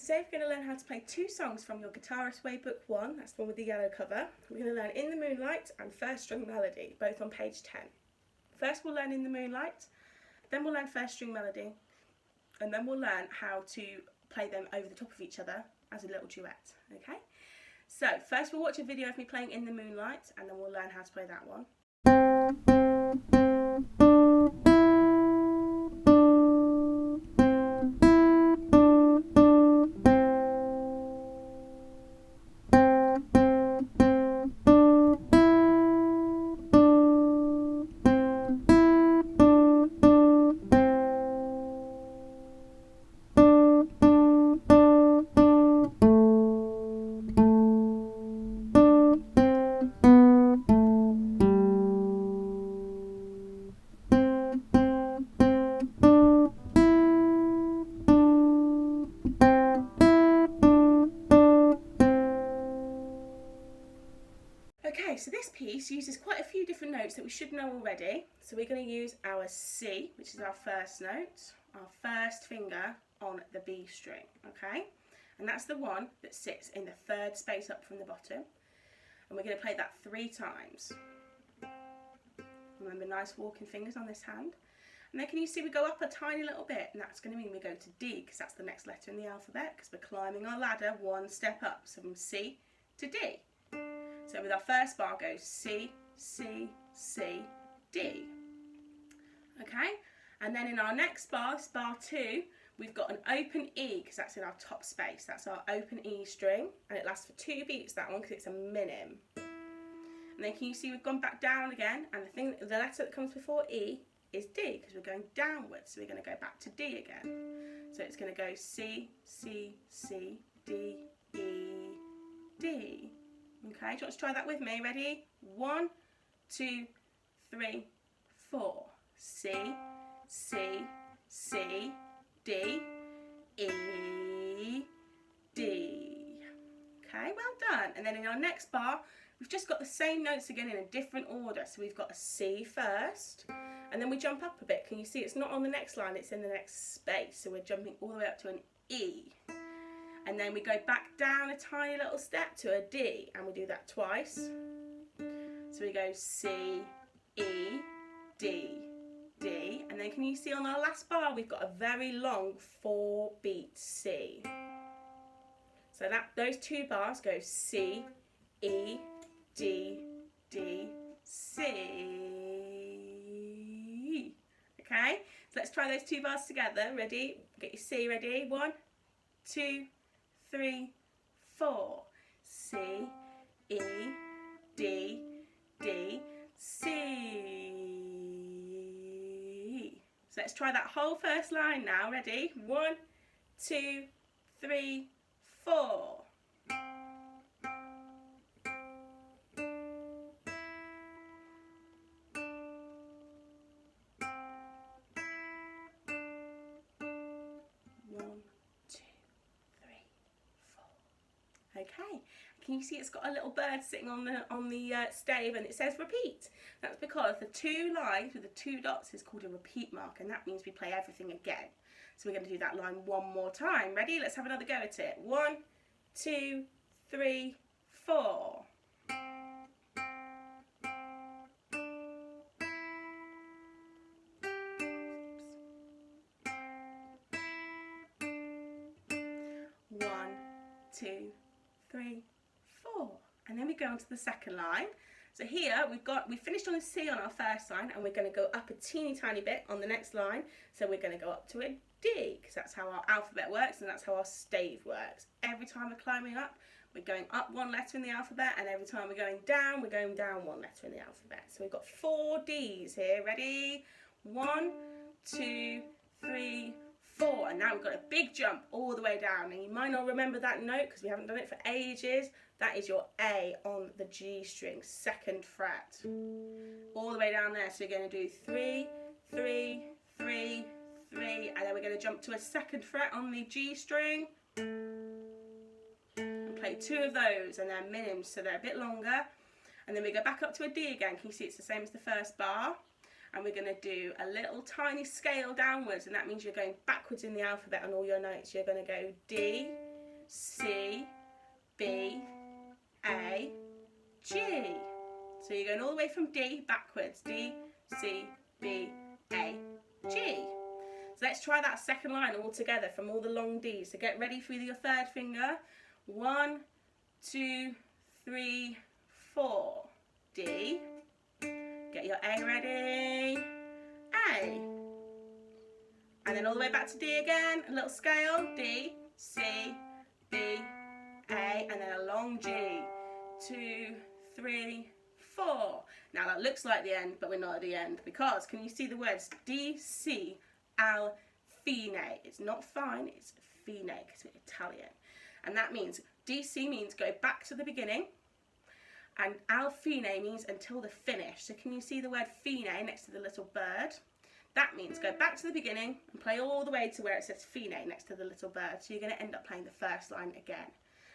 Today we're going to learn how to play two songs from your Guitarist Way Book 1, that's the one with the yellow cover. We're going to learn In the Moonlight and First String Melody, both on page 10. First we'll learn In the Moonlight, then we'll learn First String Melody, and then we'll learn how to play them over the top of each other as a little duet, okay? So first we'll watch a video of me playing In the Moonlight, and then we'll learn how to play that one. Okay, so this piece uses quite a few different notes that we should know already. So we're going to use our C, which is our first note, our first finger on the B string, okay? And that's the one that sits in the third space up from the bottom. And we're going to play that 3 times. Remember, nice walking fingers on this hand. And then can you see we go up a tiny little bit, and that's going to mean we go to D, because that's the next letter in the alphabet, because we're climbing our ladder one step up, so from C to D. So with our first bar goes C, C, C, D. Okay? And then in our next bar, bar 2, we've got an open E, because that's in our top space. That's our open E string, and it lasts for 2 beats, that one, because it's a minim. And then can you see we've gone back down again, and the letter that comes before E is D, because we're going downwards, so we're going to go back to D again. So it's going to go C, C, C, D, E, D. Okay, do you want to try that with me? Ready? 1, 2, 3, 4. C, C, C, D, E, D. Okay, well done. And then in our next bar, we've just got the same notes again in a different order. So we've got a C first, and then we jump up a bit. Can you see it's not on the next line, it's in the next space. So we're jumping all the way up to an E. And then we go back down a tiny little step to a D, and we do that twice. So we go C, E, D, D, and then can you see on our last bar we've got a very long 4-beat C. So those 2 bars go C, E, D, D, C. Okay, so let's try those 2 bars together. Ready? Get your C ready. 1, 2, 3, 4. C, E, D, D, C. So let's try that whole first line now. Ready? 1, 2, 3, 4. Okay, can you see it's got a little bird sitting on the stave, and it says repeat? That's because the 2 lines with the 2 dots is called a repeat mark, and that means we play everything again. So we're going to do that line one more time. Ready? Let's have another go at it. 1, 2, 3, 4. One, 2, 3, 4, and then we go on to the second line. So here we finished on a C on our first line, and we're going to go up a teeny tiny bit on the next line. So we're going to go up to a D, because that's how our alphabet works, and that's how our stave works. Every time we're climbing up, we're going up 1 letter in the alphabet, and every time we're going down 1 letter in the alphabet. So we've got 4 Ds here. Ready? 1, 2, 3, 4, and now we've got a big jump all the way down, and you might not remember that note because we haven't done it for ages. That is your A on the G string, 2nd fret, all the way down there. So we're going to do 3, 3, 3, 3, and then we're going to jump to a 2nd fret on the G string and play 2 of those, and they're minims, so they're a bit longer. And then we go back up to a D again. Can you see it's the same as the first bar? and we're going to do a little tiny scale downwards, and that means you're going backwards in the alphabet on all your notes. You're going to go D, C, B, A, G. So you're going all the way from D backwards. D, C, B, A, G. So let's try that second line all together from all the long Ds. So get ready for your third finger. 1, 2, 3, 4. D. Get your A ready. A. And then all the way back to D again. A little scale. D, C, B, A, and then a long G. 2, 3, 4. Now that looks like the end, but we're not at the end, because can you see the words D, C, al, fine? It's not fine, it's fine, because we're Italian. And that means DC means go back to the beginning, and al fine means until the finish. So can you see the word fine next to the little bird? That means go back to the beginning and play all the way to where it says fine next to the little bird. So you're going to end up playing the first line again.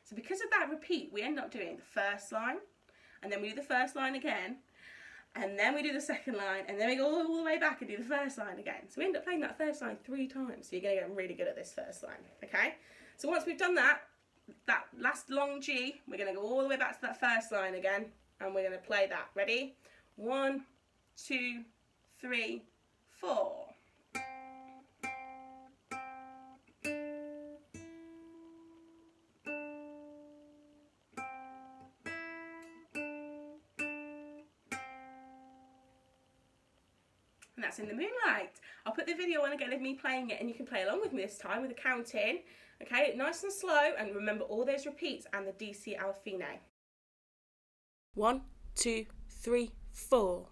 So because of that repeat, we end up doing the first line, and then we do the first line again, and then we do the second line, and then we go all the way back and do the first line again. So we end up playing that first line 3 times. So you're going to get really good at this first line, okay? So once we've done that last long G, we're going to go all the way back to that first line again, and we're going to play that. Ready? 1, 2, 3, 4. And that's in the Moonlight. I'll put the video on again of me playing it, and you can play along with me this time with the counting. Okay, nice and slow, and remember all those repeats and the DC al fine. 1, 2, 3, 4.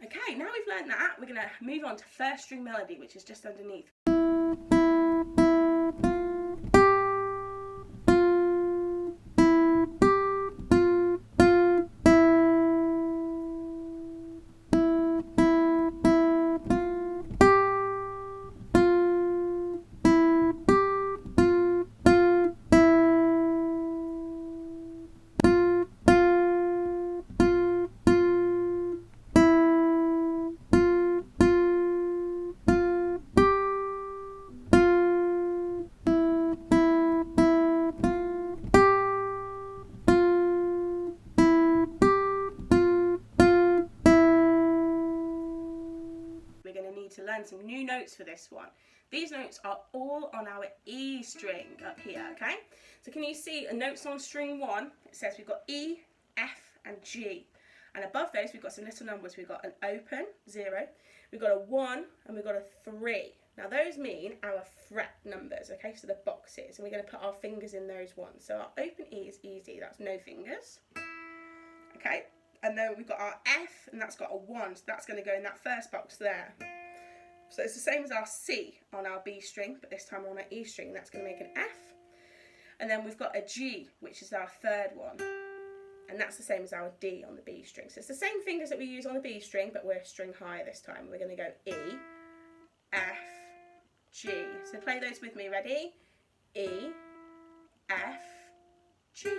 Okay, now we've learned that, we're going to move on to first string melody, which is just underneath. To learn some new notes for this one. These notes are all on our E string up here, okay? So can you see the notes on string 1? It says we've got E, F and G. And above those we've got some little numbers. We've got an open, 0, we've got a 1 and we've got a 3. Now those mean our fret numbers, okay? So the boxes, and we're going to put our fingers in those ones. So our open E is easy, that's no fingers. Okay, and then we've got our F, and that's got a 1, so that's going to go in that first box there. So it's the same as our C on our B string, but this time we're on our E string, that's going to make an F. And then we've got a G, which is our third one, and that's the same as our D on the B string. So it's the same fingers that we use on the B string, but we're a string higher this time. We're going to go E, F, G. So play those with me, ready? E, F, G.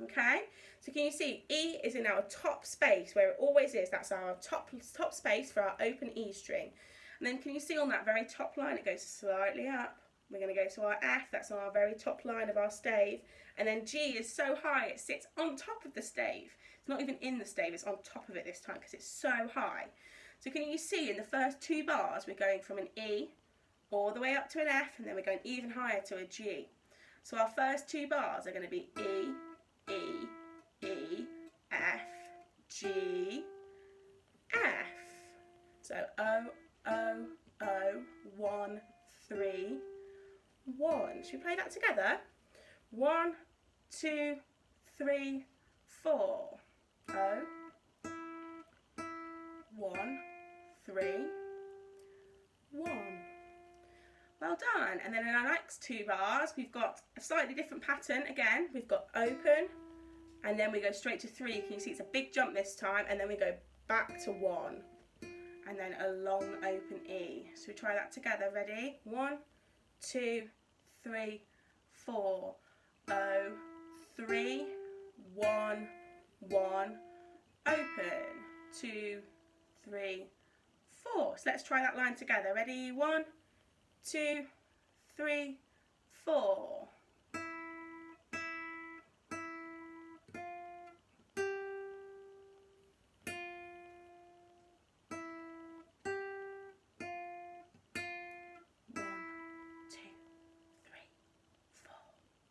Okay, so can you see E is in our top space where it always is. That's our top space for our open E string. And then can you see on that very top line, it goes slightly up. We're going to go to our F, that's on our very top line of our stave. And then G is so high, it sits on top of the stave. It's not even in the stave, it's on top of it this time because it's so high. So can you see in the first 2 bars, we're going from an E all the way up to an F, and then we're going even higher to a G. So our first 2 bars are going to be E, E, E, F, G, F. So O, O, O, 1, 3, 1. Should we play that together? 1, 2, 3, 4. O, 1, 3, 1. Well done. And then in our next two bars, we've got a slightly different pattern again. We've got open, and then we go straight to 3. Can you see it's a big jump this time? And then we go back to 1, and then a long open E. So we try that together. Ready? 1, 2, 3, 4. O, 3, 1, 1. Open. 2, 3, 4. So let's try that line together. Ready? 1, 2, 3, 4.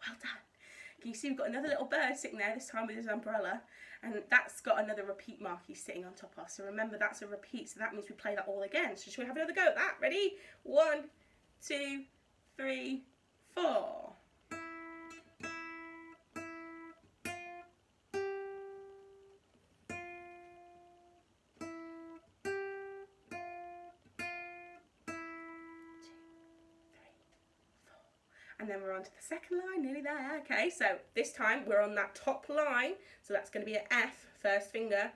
Well done. Can you see we've got another little bird sitting there, this time with his umbrella, and that's got another repeat mark he's sitting on top of. So remember, that's a repeat, so that means we play that all again. So shall we have another go at that? Ready? 1, 2, 3, 4. And then we're on to the second line, nearly there. Okay, so this time we're on that top line, so that's going to be an F, first finger.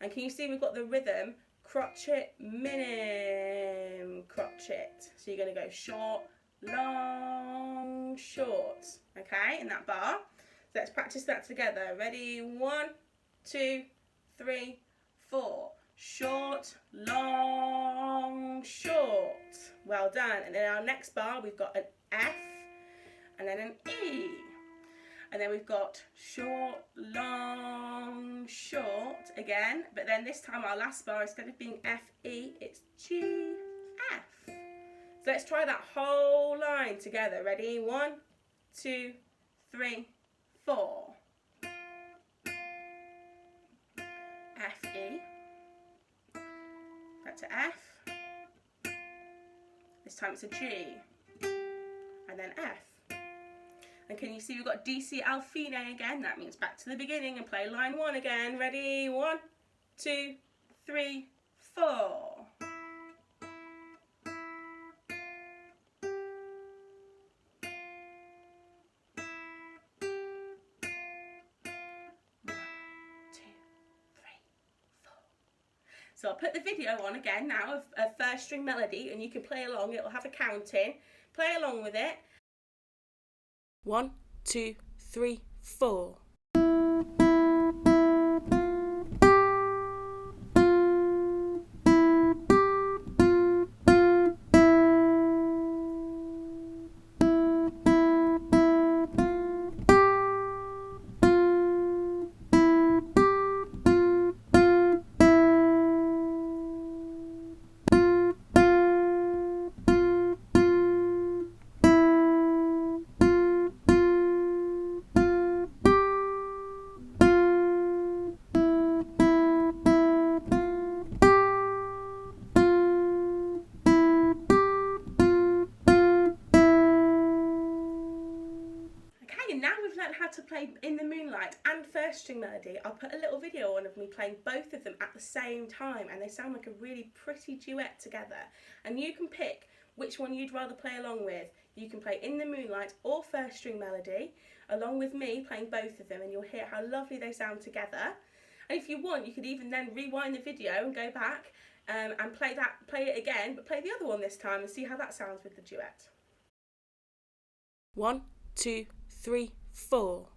And can you see we've got the rhythm, crotchet, minim, crotchet. So you're going to go short, long, short, okay, in that bar. So let's practice that together. Ready? 1, 2, 3, 4. Short, long, short. Well done. And then our next bar, we've got an F, and then an E, and then we've got short, long, short again, but then this time our last bar, instead of being F, E, it's G, F. So let's try that whole line together. Ready? 1, 2, 3, 4. F, E, back to F, this time it's a G, and then F. And can you see we've got DC al fine again? That means back to the beginning and play line 1 again. Ready? 1, 2, 3, 4. 1, 2, 3, 4. So I'll put the video on again now of a first string melody, and you can play along. It will have a counting. Play along with it. 1, 2, 3, 4. How to play In the Moonlight and First String Melody. I'll put a little video on of me playing both of them at the same time, and they sound like a really pretty duet together. And you can pick which one you'd rather play along with. You can play In the Moonlight or First String Melody along with me playing both of them, and you'll hear how lovely they sound together. And if you want, you could even then rewind the video and go back and play it again, but play the other one this time and see how that sounds with the duet. 1, 2, 3, 4.